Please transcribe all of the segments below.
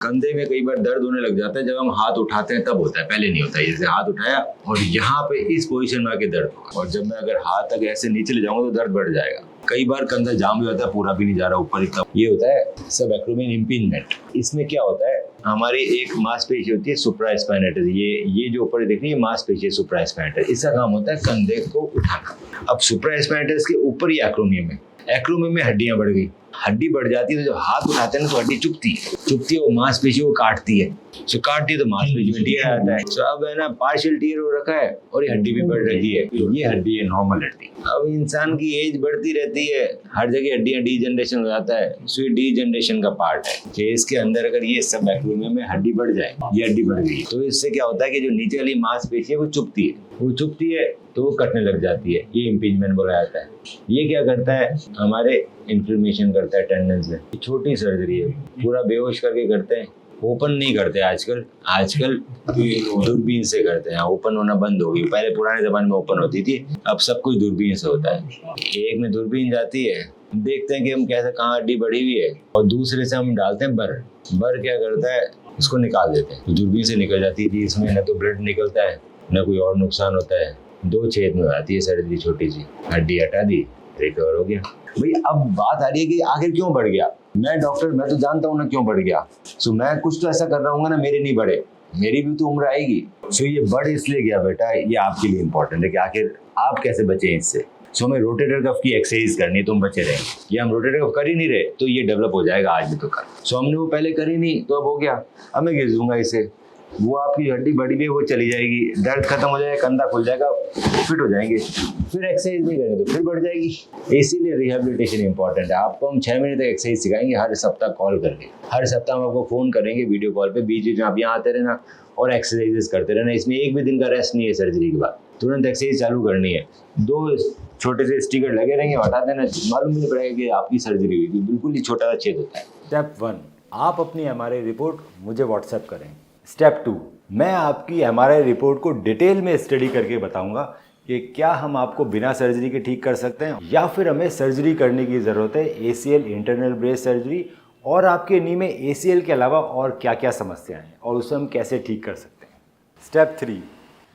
कंधे में कई बार दर्द होने लग जाता है जब हम हाथ उठाते हैं, तब होता है, पहले नहीं होता है। जैसे हाथ उठाया और यहाँ पे इस पोजीशन में आके दर्द होगा, और जब मैं अगर हाथ अगर ऐसे नीचे ले जाऊंगा तो दर्द बढ़ जाएगा। कई बार कंधा जाम भी होता है, पूरा भी नहीं जा रहा ऊपर इतना, ये होता है सब एक्रोमियन इम्पिंजमेंट। इसमें क्या होता है, हमारी एक मांसपेशी होती है सुप्रास्पाइनेटस, ये जो ऊपर देख रही है मांसपेशी है सुप्रास्पाइनेटस, इसका काम होता है कंधे को उठाना। अब सुप्रास्पाइनेटस के ऊपर ही एक्रोमियम में हड्डियां बढ़ गई, हड्डी बढ़ जाती है तो जब हाथ उठाते हैं ना तो हड्डी चुभती है, वो मांसपेशी को काटती है, काटती है तो मांसपेशी में टीयर आता है। अब है ना पार्शियल टीयर हो रखा है और ये हड्डी भी बढ़ रही है, ये हड्डी है नॉर्मल हड्डी। अब इंसान की एज बढ़ती रहती है, हर जगह हड्डियां डीजनरेशन हो जाता है, सो ये डीजनरेशन का पार्ट है कि इसके अंदर अगर ये सब एक्रोमियम में हड्डी बढ़ जाए, ये हड्डी बढ़ गई तो इससे क्या होता है कि जो नीचे वाली मांसपेशी है वो चुभती है तो वो कटने लग जाती है, ये इम्पिंजमेंट बोला जाता है। ये क्या करता है, हमारे इन्फ्लेमेशन करता है टेंडन से। छोटी सर्जरी है, पूरा बेहोश करके करते हैं, ओपन नहीं करते आजकल दूरबीन से करते हैं। ओपन होना बंद हो गई, पहले पुराने जमाने में ओपन होती थी, अब सब कुछ दूरबीन से होता है। एक में दूरबीन जाती है, देखते हैं कि हम कैसे कहाँ हड्डी बढ़ी हुई है, और दूसरे से हम डालते हैं बर क्या करता है, उसको निकाल देते हैं, तो दूरबीन से निकल जाती है। इसमें न तो ब्लड निकलता है न कोई और नुकसान होता है, 2 छेद में आती है सर्जरी, छोटी सी हड्डी हटा दी, रिकवर हो गया। भाई अब बात आ रही है कि आखिर क्यों बढ़ गया। मैं डॉक्टर, मैं तो जानता हूँ ना क्यों बढ़ गया। सो मैं कुछ तो ऐसा कर रहा हूँ ना, मेरे नहीं बढ़े, मेरी भी तो उम्र आएगी। सो ये बढ़ इसलिए गया बेटा, ये आपके लिए इंपॉर्टेंट है कि आखिर आप कैसे बचे इससे। सो हमें रोटेटर कफ की एक्सरसाइज करनी, तुम बचे रहेंगे। ये हम रोटेटर कफ कर ही नहीं रहे तो ये डेवलप हो जाएगा आज भी तो कल। सो हमने वो पहले करी नहीं तो अब हो गया, अब मैं घिस दूंगा इसे, वो आपकी हड्डी बढ़ी हुई है वो चली जाएगी, दर्द खत्म हो जाएगा, कंधा खुल जाएगा, फिट हो जाएंगे। फिर एक्सरसाइज नहीं करेंगे तो फिर बढ़ जाएगी। इसीलिए रिहेबिलिटेशन इंपॉर्टेंट है। आपको हम 6 महीने तक एक्सरसाइज सिखाएंगे, हर सप्ताह कॉल करके, हर सप्ताह हम आपको फोन करेंगे वीडियो कॉल पे, बीच में आप यहाँ आते रहना और एक्सरसाइजेस करते रहना। इसमें एक भी दिन का रेस्ट नहीं है। सर्जरी के बाद तुरंत एक्सरसाइज चालू करनी है। 2 छोटे से स्टिकर लगे रहेंगे, हटा देना, मालूम भी नहीं पड़ेगा कि आपकी सर्जरी हुई थी, बिल्कुल ही छोटा सा छेद होता है। स्टेप 1, आप अपनी MRI रिपोर्ट मुझे व्हाट्सएप करें। स्टेप 2, मैं आपकी MRI रिपोर्ट को डिटेल में स्टडी करके बताऊंगा कि क्या हम आपको बिना सर्जरी के ठीक कर सकते हैं या फिर हमें सर्जरी करने की ज़रूरत है, ACL इंटरनल ब्रेस सर्जरी, और आपके नी में ACL के अलावा और क्या क्या समस्याएं हैं और उसे हम कैसे ठीक कर सकते हैं। स्टेप 3,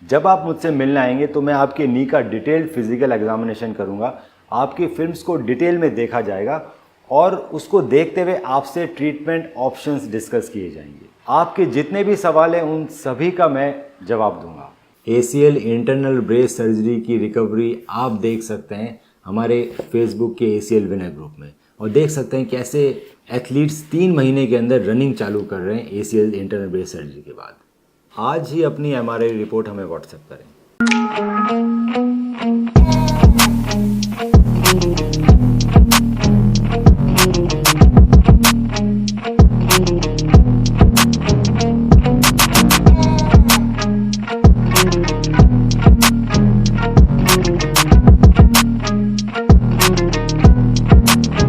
जब आप मुझसे मिलने आएंगे तो मैं आपके नी का डिटेल्ड फिजिकल एग्जामिनेशन करूँगा, आपकी फिल्म्स को डिटेल में देखा जाएगा और उसको देखते हुए आपसे ट्रीटमेंट ऑप्शंस डिस्कस किए जाएंगे। आपके जितने भी सवाल हैं उन सभी का मैं जवाब दूंगा। ACL इंटरनल ब्रेस सर्जरी की रिकवरी आप देख सकते हैं हमारे फेसबुक के ACL विनर ग्रुप में, और देख सकते हैं कैसे एथलीट्स 3 महीने के अंदर रनिंग चालू कर रहे हैं ACL इंटरनल ब्रेस सर्जरी के बाद। आज ही अपनी MRI रिपोर्ट हमें व्हाट्सएप करें।